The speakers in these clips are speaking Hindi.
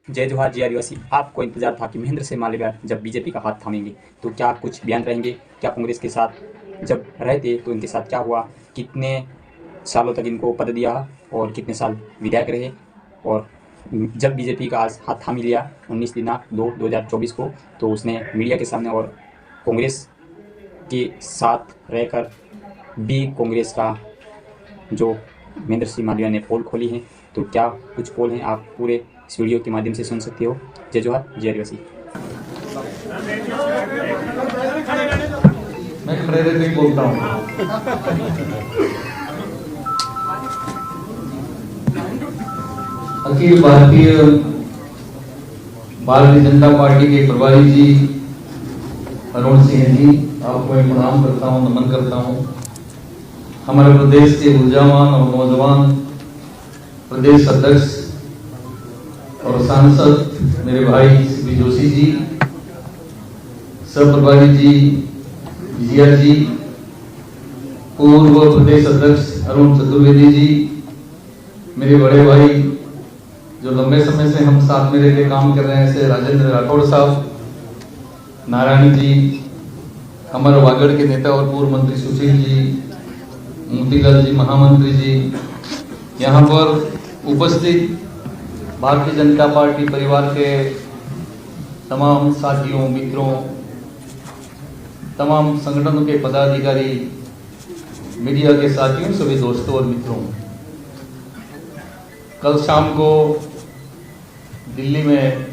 जय जोहार जी आदिवासी। आपको इंतजार था कि महेंद्र सिंह मालवीय जब बीजेपी का हाथ थामेंगे तो क्या कुछ बयान रहेंगे, क्या कांग्रेस के साथ जब रहे थे तो इनके साथ क्या हुआ, कितने सालों तक इनको पद दिया और कितने साल विधायक रहे, और जब बीजेपी का आज हाथ थाम लिया 19 दिनांक 2/2024 को, तो उसने मीडिया के सामने और कांग्रेस के साथ रहकर भी कांग्रेस का जो महेंद्र सिंह मालवीय ने पोल खोली है, तो क्या कुछ पोल हैं आप पूरे इस वीडियो के माध्यम से सुन सकते हो। जय जोहार जय आदिवासी। मैं प्रेरित ही बोलता हूँ। अखिल भारतीय जनता पार्टी के प्रभारी जी अरुण सिंह जी, आपको मैं प्रणाम करता हूँ, नमन करता हूँ। हमारे प्रदेश के ऊर्जावान और नौजवान प्रदेश अध्यक्ष और सांसद मेरे भाई सीपी जोशी जी, सब प्रभारी जी विजया जी, पूर्व प्रदेश अध्यक्ष अरुण चतुर्वेदी जी, मेरे बड़े भाई जो लंबे समय से हम साथ में रहकर काम कर रहे हैं, ऐसे राजेंद्र राठौड़ साहब, नारायण जी, हमारे वागड़ के नेता और पूर्व मंत्री सुशील जी, मोतीलाल जी, महामंत्री जी, यहाँ पर उपस्थित भारतीय जनता पार्टी परिवार के तमाम साथियों, मित्रों, तमाम संगठनों के पदाधिकारी, मीडिया के साथियों, सभी दोस्तों और मित्रों, कल शाम को दिल्ली में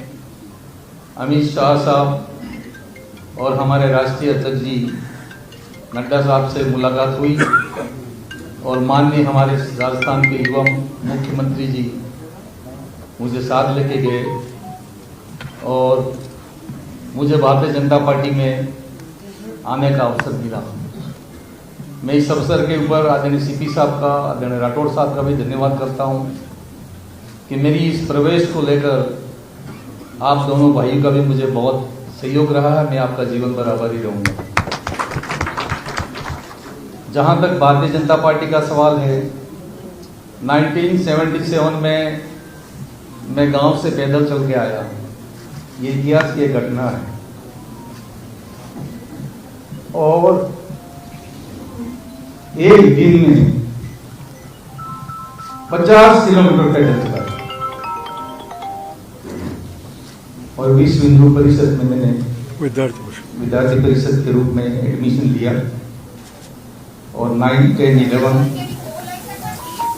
अमित शाह साहब और हमारे राष्ट्रीय अध्यक्ष जी नड्डा साहब से मुलाकात हुई और माननीय हमारे राजस्थान के युवा मुख्यमंत्री जी मुझे साथ लेके गए और मुझे भारतीय जनता पार्टी में आने का अवसर मिला। मैं इस अवसर के ऊपर आदरणीय सीपी साहब का, आदरणीय राठौड़ साहब का भी धन्यवाद करता हूं कि मेरी इस प्रवेश को लेकर आप दोनों भाइयों का भी मुझे बहुत सहयोग रहा है। मैं आपका जीवन भर आभारी रहूंगा। जहां तक भारतीय जनता पार्टी का सवाल है, 1977 में मैं गांव से पैदल चल के आया। ये इतिहास की घटना है और एक दिन में 50 किलोमीटर पैदल चला और विश्व हिंदू परिषद में मैंने विद्यार्थी परिषद के रूप में एडमिशन लिया और 9, 10,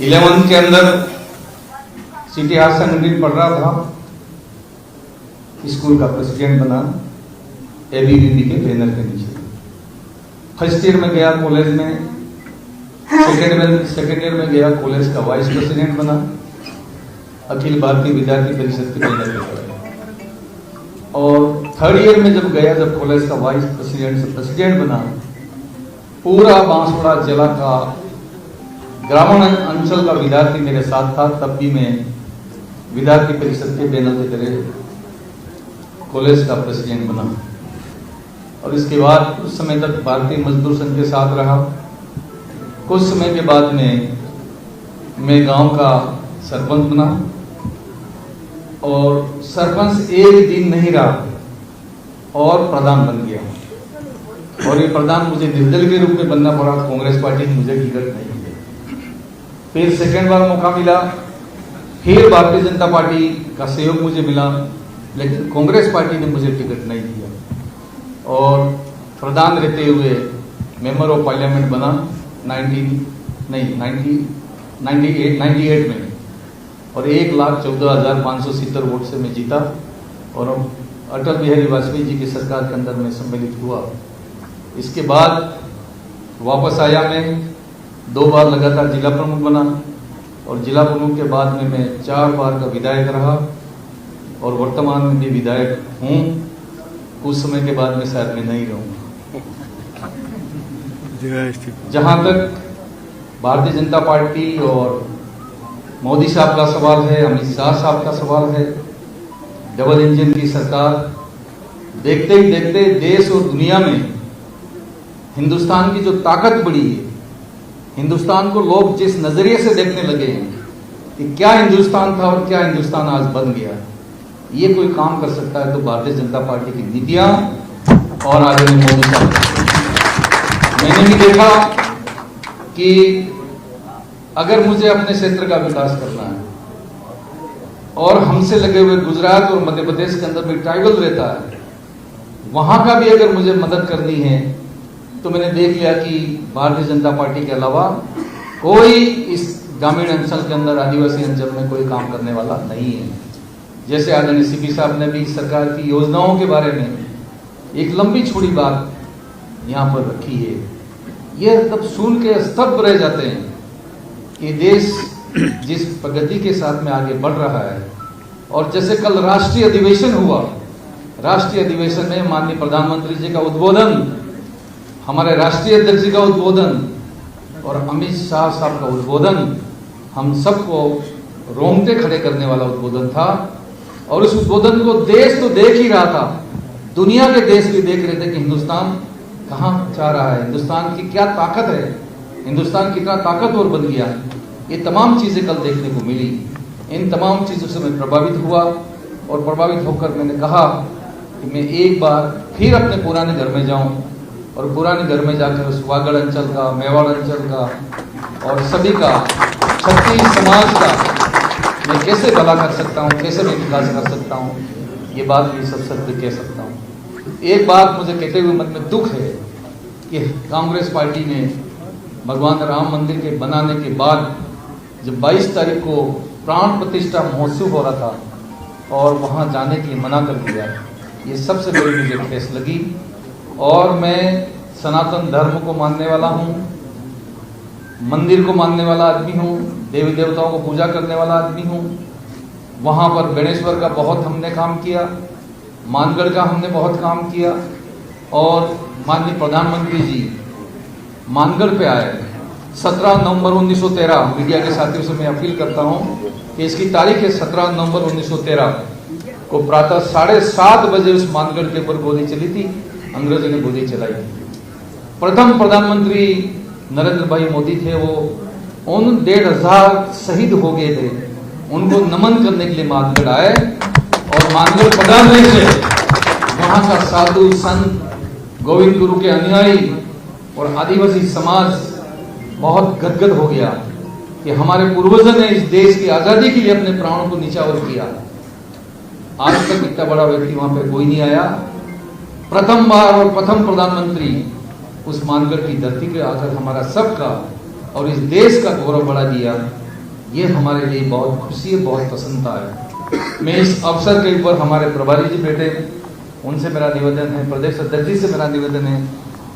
11 के अंदर सिटी हायर सेकेंडरी पढ़ रहा था। स्कूल का प्रेसिडेंट बना एबीवीपी के बैनर के नीचे। फर्स्ट ईयर में गया कॉलेज में, सेकेंड ईयर में गया कॉलेज का वाइस प्रेसिडेंट बना अखिल भारतीय विद्यार्थी परिषद के बैनर के ऊपर। और थर्ड ईयर में जब गया, जब कॉलेज का वाइस प्रेसिडेंट से प्रेसिडेंट बना, पूरा बांसवाड़ा जिला का ग्रामीण अंचल का विद्यार्थी मेरे साथ था। तब भी मैं विद्यार्थी परिषद के बैनर के तरह कॉलेज का प्रेसिडेंट बना और इसके बाद कुछ समय तक भारतीय मजदूर संघ के साथ रहा। कुछ समय के बाद में मैं गांव का सरपंच बना और सरपंच एक दिन नहीं रहा और प्रधान बन गया और ये प्रधान मुझे निर्दलीय के रूप में बनना पड़ा। कांग्रेस पार्टी ने मुझे टिकट नहीं दी। फिर सेकेंड बार मौका मिला, फिर भारतीय जनता पार्टी का सहयोग मुझे मिला, लेकिन कांग्रेस पार्टी ने मुझे टिकट नहीं दिया और प्रधान रहते हुए मेंबर ऑफ पार्लियामेंट बना 98 में और 1,14,570 वोट से मैं जीता और अटल बिहारी वाजपेयी जी की सरकार के अंदर में सम्मिलित हुआ। इसके बाद वापस आया, मैं 2 बार लगातार जिला प्रमुख बना और जिला प्रमुख के बाद में मैं 4 बार का विधायक रहा और वर्तमान में भी विधायक हूँ। कुछ समय के बाद में शायद मैं नहीं रहूंगा। जहां तक भारतीय जनता पार्टी और मोदी साहब का सवाल है, अमित शाह साहब का सवाल है, डबल इंजन की सरकार, देखते ही देखते देश और दुनिया में हिंदुस्तान की जो ताकत बढ़ी है, हिंदुस्तान को लोग जिस नजरिए से देखने लगे हैं कि क्या हिंदुस्तान था और क्या हिंदुस्तान आज बन गया, ये कोई काम कर सकता है तो भारतीय जनता पार्टी की नीतियां और आदरणीय मोदी साहब। मैंने भी देखा कि अगर मुझे अपने क्षेत्र का विकास करना है और हमसे लगे हुए गुजरात और मध्य प्रदेश के अंदर भी ट्राइबल रहता है, वहां का भी अगर मुझे मदद करनी है तो मैंने देख लिया कि भारतीय जनता पार्टी के अलावा कोई इस ग्रामीण अंचल के अंदर, आदिवासी अंचल में कोई काम करने वाला नहीं है। जैसे आदरणीय सीपी साहब ने भी सरकार की योजनाओं के बारे में एक लंबी चौड़ी बात यहाँ पर रखी है, ये तब सुन के स्तब्ध रह जाते हैं कि देश जिस प्रगति के साथ में आगे बढ़ रहा है। और जैसे कल राष्ट्रीय अधिवेशन हुआ, राष्ट्रीय अधिवेशन में माननीय प्रधानमंत्री जी का उद्बोधन, हमारे राष्ट्रीय अध्यक्ष जी का उद्बोधन और अमित शाह साहब का उद्बोधन हम सबको रोंगटे खड़े करने वाला उद्बोधन था। और उस उद्बोधन को देश तो देख ही रहा था, दुनिया के देश भी देख रहे थे कि हिंदुस्तान कहाँ जा रहा है, हिंदुस्तान की क्या ताकत है, हिंदुस्तान कितना ताकतवर बन गया। ये तमाम चीजें कल देखने को मिली। इन तमाम चीजों से मैं प्रभावित हुआ और प्रभावित होकर मैंने कहा कि मैं एक बार फिर अपने पुराने घर में जाऊं और पुराने घर में जाकर उस वागड़ अंचल का, मेवाड़ अंचल का और सभी का, छत्तीस समाज का मैं कैसे भला कर सकता हूँ, कैसे मैं विकास कर सकता हूँ, ये बात भी सब सत्य कह सकता हूँ। एक बात मुझे कहते हुए मन में दुख है कि कांग्रेस पार्टी ने भगवान राम मंदिर के बनाने के बाद जब 22 तारीख को प्राण प्रतिष्ठा महोत्सव हो रहा था और वहाँ जाने के लिए मना कर दिया, ये सबसे बड़ी मुझे ठेस लगी। और मैं सनातन धर्म को मानने वाला हूँ, मंदिर को मानने वाला आदमी हूँ, देवी देवताओं को पूजा करने वाला आदमी हूँ। वहाँ पर गणेश्वर का बहुत हमने काम किया, मानगढ़ का हमने बहुत काम किया। और माननीय प्रधानमंत्री जी मानगढ़ पे आए 17 नवंबर 1913। मीडिया के साथियों से मैं अपील करता हूँ कि इसकी तारीख है 17 नवंबर 1913 को प्रातः 7:30 बजे उस मानगढ़ के ऊपर गोली चली थी, अंग्रेजों ने गोली चलाई थी। प्रथम प्रधानमंत्री नरेंद्र भाई मोदी थे, वो उन 1500 शहीद हो गए थे, उनको नमन करने के लिए मानगढ़ आए। और मानगढ़ पधारने से वहां का साधु संत, गोविंद गुरु के अनुयायी और आदिवासी समाज बहुत गदगद हो गया कि हमारे पूर्वजों ने इस देश की आजादी के लिए अपने प्राणों को न्यौछावर किया। आज तक इतना बड़ा व्यक्ति वहां पे कोई नहीं आया। प्रथम बार और प्रथम प्रधानमंत्री उस मानगढ़ की धरती पे आकर हमारा सबका और इस देश का गौरव बढ़ा दिया। ये हमारे लिए बहुत खुशी है, बहुत प्रसन्नता है। मैं इस अवसर के ऊपर हमारे प्रभारी जी बैठे, उनसे मेरा निवेदन है, प्रदेश अध्यक्ष जी से मेरा निवेदन है,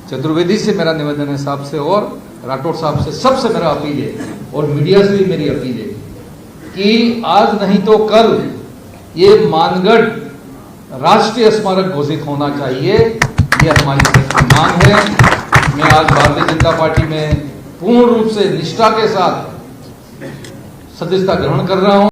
चतुर्वेदी से मेरा निवेदन है, साहब से और राठौड़ साहब से, सबसे मेरा अपील है और मीडिया से भी मेरी अपील है कि आज नहीं तो कल ये मानगढ़ राष्ट्रीय स्मारक घोषित होना चाहिए। ये हमारी मांग है। मैं आज भारतीय जनता पार्टी में पूर्ण रूप से निष्ठा के साथ सदस्यता ग्रहण कर रहा हूं।